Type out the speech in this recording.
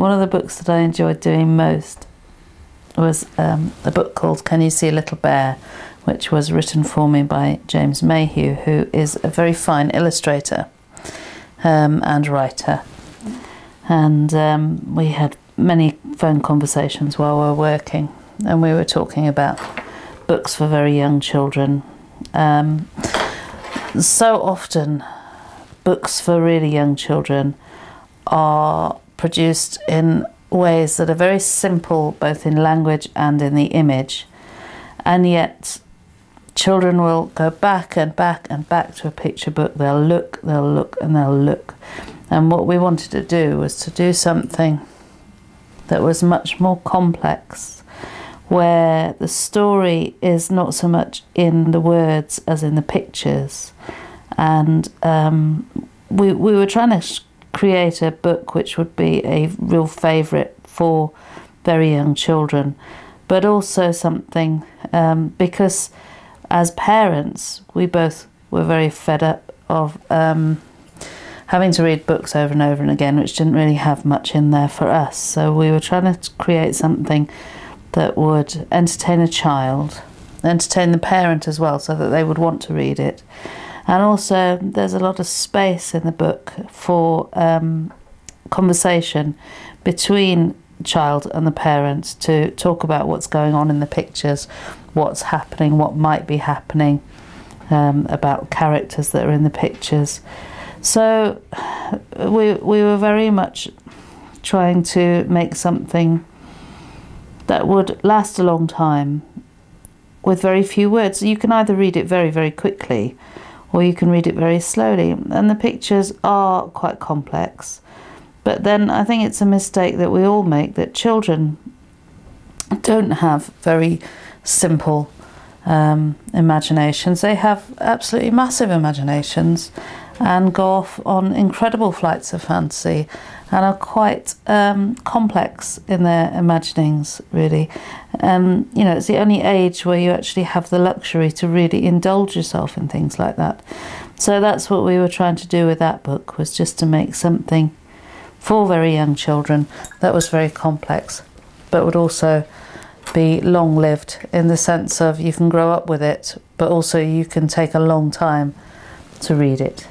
one of the books that I enjoyed doing most was a book called Can You See a Little Bear, which was written for me by James Mayhew, who is a very fine illustrator and writer. And we had many phone conversations while we were working, and we were talking about books for very young children. So often books for really young children are produced in ways that are very simple, both in language and in the image, and yet children will go back and back and back to a picture book. They'll look and they'll look. And what we wanted to do was to do something that was much more complex, where the story is not so much in the words as in the pictures. And we were trying to create a book which would be a real favourite for very young children, but also something, because as parents we both were very fed up of having to read books over and over and again, which didn't really have much in there for us. So we were trying to create something that would entertain a child, entertain the parent as well, so that they would want to read it. And also there's a lot of space in the book for conversation between the child and the parent to talk about what's going on in the pictures, what's happening, what might be happening, about characters that are in the pictures. So we were very much trying to make something that would last a long time with very few words. You can either read it very, very quickly, or you can read it very slowly. And the pictures are quite complex. But then I think it's a mistake that we all make, that children don't have very simple imaginations. They have absolutely massive imaginations and go off on incredible flights of fancy and are quite complex in their imaginings, really. You know, it's the only age where you actually have the luxury to really indulge yourself in things like that. So that's what we were trying to do with that book, was just to make something for very young children that was very complex, but would also be long-lived, in the sense of you can grow up with it, but also you can take a long time to read it.